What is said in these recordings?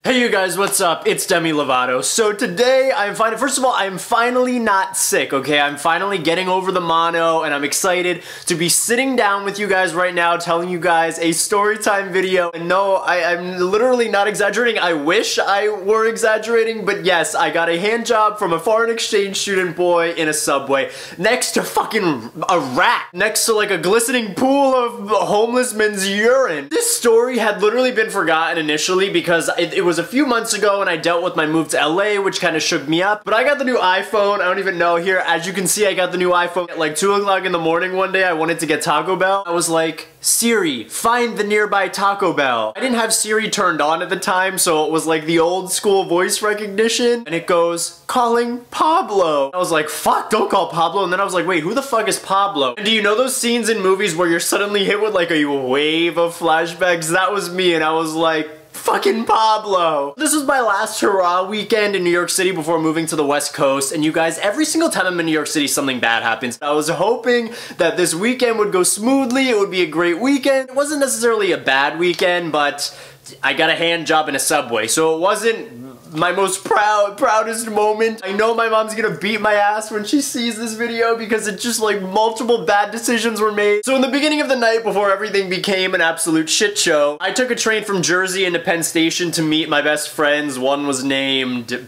Hey you guys, what's up? It's Demi Lovato. So today, first of all, I'm finally not sick, okay? I'm finally getting over the mono, and I'm excited to be sitting down with you guys right now, telling you guys a story time video. And no, I'm literally not exaggerating. I wish I were exaggerating, but yes, I got a hand job from a foreign exchange student boy in a subway, next to fucking a rat, next to like a glistening pool of homeless men's urine. This story had literally been forgotten initially because it was a few months ago and I dealt with my move to LA, which kind of shook me up. But I got the new iPhone. I don't even know here. As you can see, I got the new iPhone at like 2 o'clock in the morning one day. I wanted to get Taco Bell. I was like, Siri, find the nearby Taco Bell. I didn't have Siri turned on at the time, so it was like the old school voice recognition. And it goes, calling Pablo. I was like, fuck, don't call Pablo. And then I was like, wait, who the fuck is Pablo? And do you know those scenes in movies where you're suddenly hit with like a wave of flashbacks? That was me, and I was like, fucking Pablo. This was my last hurrah weekend in New York City before moving to the West Coast, and you guys, every single time I'm in New York City, something bad happens. I was hoping that this weekend would go smoothly, it would be a great weekend. It wasn't necessarily a bad weekend, but I got a hand job in a subway, so it wasn't my most proudest moment. I know my mom's gonna beat my ass when she sees this video because it's just like multiple bad decisions were made. So in the beginning of the night, before everything became an absolute shit show, I took a train from Jersey into Penn Station to meet my best friends. One was named,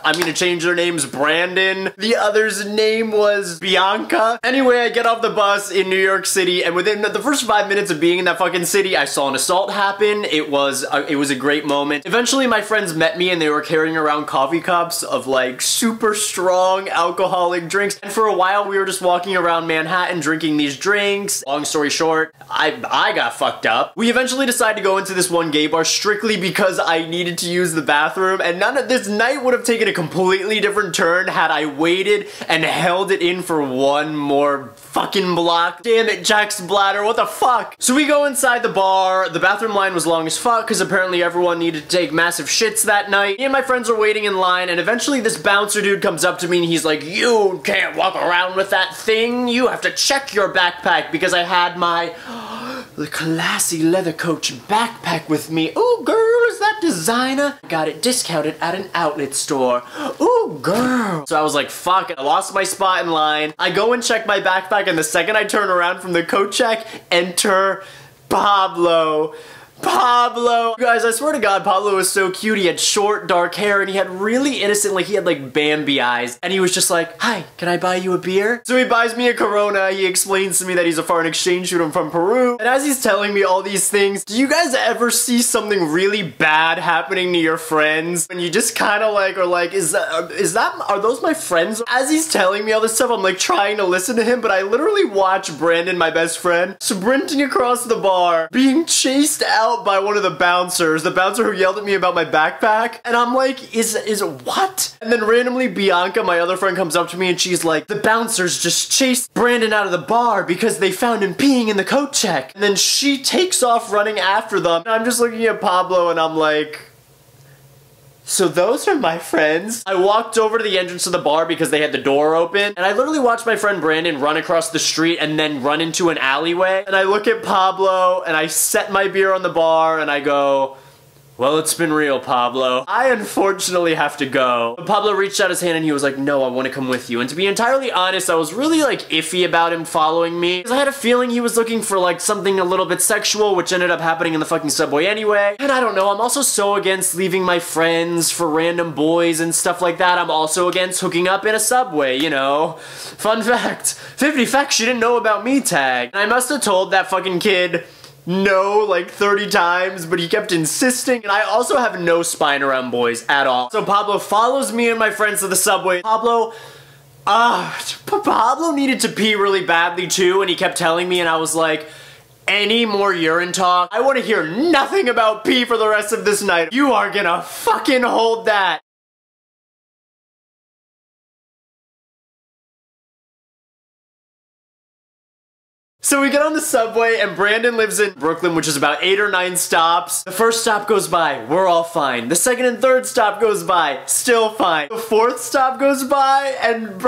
I'm gonna change their names, Brandon. The other's name was Bianca. Anyway, I get off the bus in New York City, and within the first 5 minutes of being in that fucking city, I saw an assault happen. It was a great moment. Eventually, my friends met me, and they were carrying around coffee cups of like super strong alcoholic drinks. And for a while, we were just walking around Manhattan drinking these drinks. Long story short, I got fucked up. We eventually decided to go into this one gay bar strictly because I needed to use the bathroom, and none of this night would have taken a completely different turn had I waited and held it in for one more fucking block. Damn it, Jack's bladder, what the fuck? So we go inside the bar. The bathroom line was long as fuck because apparently everyone needed to take massive shits that night. Me and my friends are waiting in line, and eventually this bouncer dude comes up to me and he's like, you can't walk around with that thing. You have to check your backpack, because I had my the classy leather coach backpack with me. Ooh, girl, is that designer? Got it discounted at an outlet store. Ooh, girl. So I was like, fuck it. I lost my spot in line. I go and check my backpack, and the second I turn around from the coat check, enter Pablo. Pablo. You guys, I swear to God, Pablo was so cute. He had short, dark hair, and he had really innocent, like he had like Bambi eyes. And he was just like, hi, can I buy you a beer? So he buys me a Corona. He explains to me that he's a foreign exchange student from Peru. And as he's telling me all these things, do you guys ever see something really bad happening to your friends? And you just kind of like, are like, are those my friends? As he's telling me all this stuff, I'm like trying to listen to him, but I literally watch Brandon, my best friend, sprinting across the bar, being chased out by one of the bouncers, the bouncer who yelled at me about my backpack. And I'm like, is what? And then randomly Bianca, my other friend, comes up to me and she's like, the bouncers just chased Brandon out of the bar because they found him peeing in the coat check. And then she takes off running after them. And I'm just looking at Pablo and I'm like, so those are my friends? I walked over to the entrance of the bar because they had the door open, and I literally watched my friend Brandon run across the street and then run into an alleyway. And I look at Pablo and I set my beer on the bar and I go, well, it's been real, Pablo. I unfortunately have to go. But Pablo reached out his hand and he was like, no, I want to come with you. And to be entirely honest, I was really like iffy about him following me, because I had a feeling he was looking for like something a little bit sexual, which ended up happening in the fucking subway anyway. And I don't know, I'm also so against leaving my friends for random boys and stuff like that. I'm also against hooking up in a subway, you know. Fun fact, 50 facts you didn't know about me tag. And I must have told that fucking kid no like 30 times, but he kept insisting. And I also have no spine around boys at all. So Pablo follows me and my friends to the subway. Pablo needed to pee really badly too, and he kept telling me, and I was like, any more urine talk? I want to hear nothing about pee for the rest of this night. You are gonna fucking hold that. So we get on the subway, and Brandon lives in Brooklyn, which is about 8 or 9 stops. The first stop goes by, we're all fine. The second and third stop goes by, still fine. The fourth stop goes by, and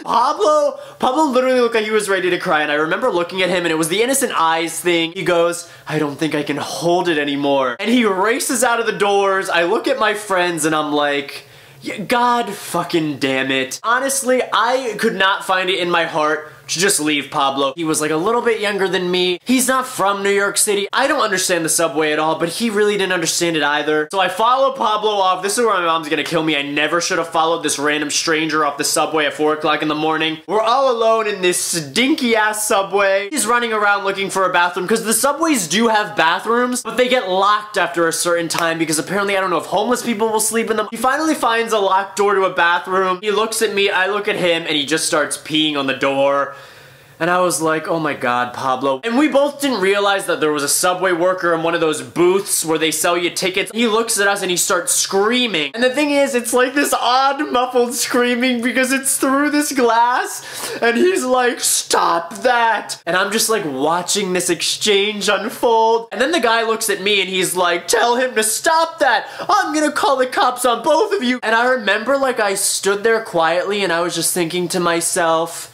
Pablo literally looked like he was ready to cry, and I remember looking at him, and it was the innocent eyes thing. He goes, I don't think I can hold it anymore. And he races out of the doors. I look at my friends, and I'm like, God fucking damn it. Honestly, I could not find it in my heart to just leave Pablo. He was like a little bit younger than me. He's not from New York City. I don't understand the subway at all, but he really didn't understand it either. So I follow Pablo off. This is where my mom's gonna kill me. I never should have followed this random stranger off the subway at 4 o'clock in the morning. We're all alone in this stinky ass subway. He's running around looking for a bathroom because the subways do have bathrooms, but they get locked after a certain time because apparently I don't know if homeless people will sleep in them. He finally finds a locked door to a bathroom. He looks at me, I look at him, and he just starts peeing on the door. And I was like, oh my God, Pablo. And we both didn't realize that there was a subway worker in one of those booths where they sell you tickets. He looks at us and he starts screaming. And the thing is, it's like this odd muffled screaming because it's through this glass. And he's like, stop that. And I'm just like watching this exchange unfold. And then the guy looks at me and he's like, tell him to stop that. I'm gonna call the cops on both of you. And I remember like I stood there quietly and I was just thinking to myself,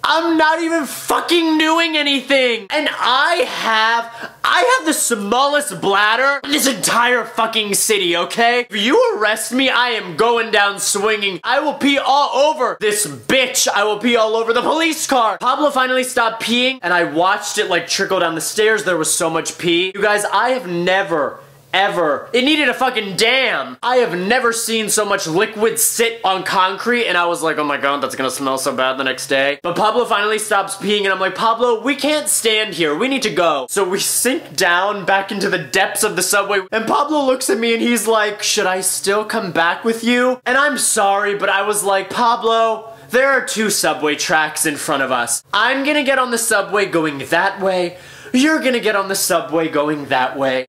I'm not even fucking doing anything. And I have the smallest bladder in this entire fucking city, okay? If you arrest me, I am going down swinging. I will pee all over this bitch. I will pee all over the police car. Pablo finally stopped peeing and I watched it like trickle down the stairs. There was so much pee. You guys, I have never ever. It needed a fucking dam. I have never seen so much liquid sit on concrete, and I was like, oh my God, that's gonna smell so bad the next day. But Pablo finally stops peeing, and I'm like, Pablo, we can't stand here. We need to go. So we sink down back into the depths of the subway, and Pablo looks at me and he's like, should I still come back with you? And I'm sorry, but I was like, Pablo, there are 2 subway tracks in front of us. I'm gonna get on the subway going that way. You're gonna get on the subway going that way.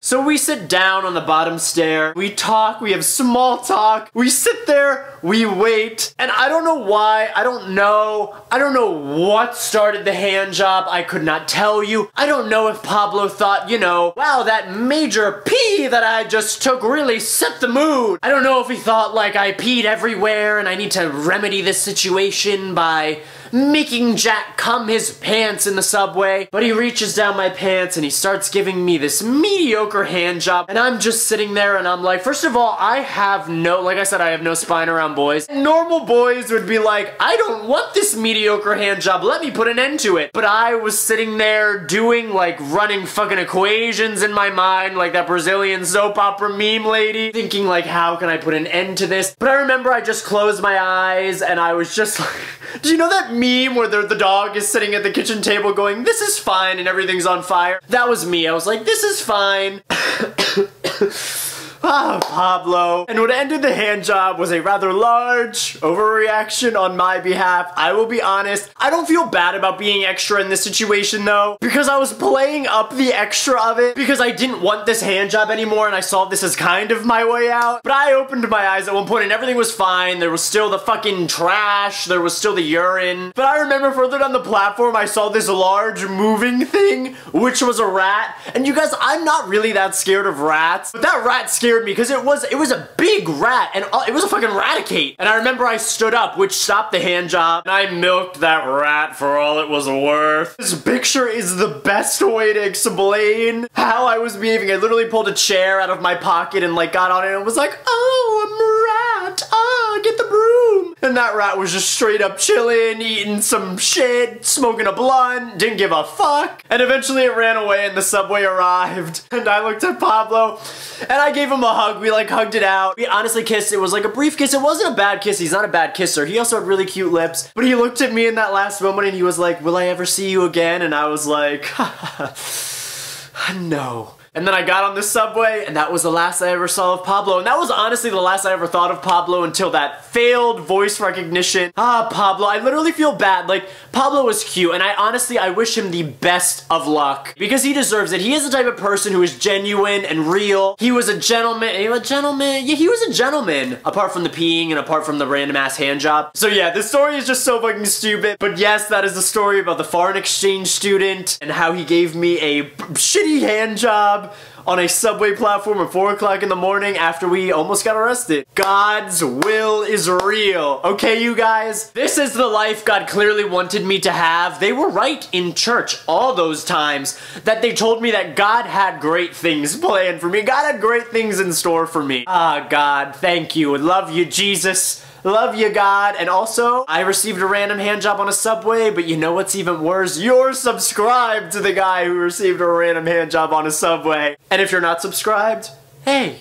So we sit down on the bottom stair, we talk, we have small talk, we sit there, we wait, and I don't know why, I don't know what started the hand job, I could not tell you. I don't know if Pablo thought, you know, wow, that major pee that I just took really set the mood. I don't know if he thought like I peed everywhere and I need to remedy this situation by making Jack cum his pants in the subway. But he reaches down my pants and he starts giving me this mediocre hand job, and I'm just sitting there and I'm like, first of all, I have no, like I said, I have no spine around boys. Normal boys would be like, I don't want this mediocre hand job, let me put an end to it. But I was sitting there doing like running fucking equations in my mind like that Brazilian soap opera meme lady, thinking like, how can I put an end to this? But I remember I just closed my eyes and I was just like, do you know that meme where the dog is sitting at the kitchen table going, this is fine, and everything's on fire? That was me. I was like, this is fine. Ah, Pablo. And what ended the hand job was a rather large overreaction on my behalf. I will be honest, I don't feel bad about being extra in this situation though, because I was playing up the extra of it because I didn't want this hand job anymore and I saw this as kind of my way out. But I opened my eyes at one point and everything was fine. There was still the fucking trash, there was still the urine. But I remember further down the platform I saw this large moving thing, which was a rat. And you guys, I'm not really that scared of rats, but that rat scared me because it was a big rat and it was a fucking raticate. And I remember I stood up, which stopped the hand job, and I milked that rat for all it was worth. This picture is the best way to explain how I was behaving. I literally pulled a chair out of my pocket and like got on it and was like, oh, I'm a rat, ah, get the broom. And that rat was just straight up chilling, eating some shit, smoking a blunt, didn't give a fuck. And eventually it ran away and the subway arrived. And I looked at Pablo and I gave him a hug. We like hugged it out. We honestly kissed. It was like a brief kiss. It wasn't a bad kiss. He's not a bad kisser. He also had really cute lips. But he looked at me in that last moment and he was like, will I ever see you again? And I was like, no. And then I got on the subway, and that was the last I ever saw of Pablo. And that was honestly the last I ever thought of Pablo until that failed voice recognition. Ah, Pablo, I literally feel bad. Like, Pablo was cute, and I wish him the best of luck because he deserves it. He is the type of person who is genuine and real. He was a gentleman. Yeah, he was a gentleman. Apart from the peeing and apart from the random ass hand job. So yeah, this story is just so fucking stupid. But yes, that is the story about the foreign exchange student and how he gave me a shitty hand job on a subway platform at 4 o'clock in the morning after we almost got arrested. God's will is real. Okay, you guys? This is the life God clearly wanted me to have. They were right in church all those times that they told me that God had great things planned for me. God had great things in store for me. Ah, God, thank you. Love you, Jesus. Love you, God. And also, I received a random hand job on a subway, but you know what's even worse? You're subscribed to the guy who received a random hand job on a subway. And if you're not subscribed, hey,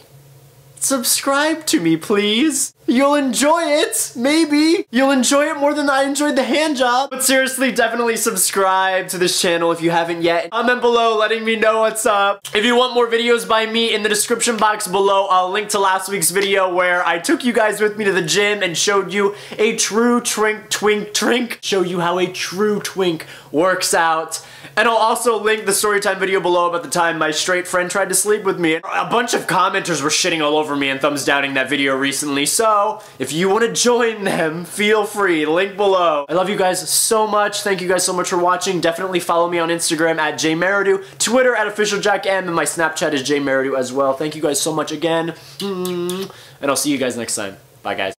subscribe to me, please. You'll enjoy it, maybe. You'll enjoy it more than I enjoyed the hand job. But seriously, definitely subscribe to this channel if you haven't yet. Comment below letting me know what's up. If you want more videos by me, in the description box below, I'll link to last week's video where I took you guys with me to the gym and showed you a true twink. Show you how a true twink works out. And I'll also link the storytime video below about the time my straight friend tried to sleep with me. A bunch of commenters were shitting all over me and thumbs downing that video recently, so if you want to join them, feel free. Link below. I love you guys so much. Thank you guys so much for watching. Definitely follow me on Instagram at jmerridew, Twitter at officialjackm, and my Snapchat is jmerridew as well. Thank you guys so much again. And I'll see you guys next time. Bye, guys.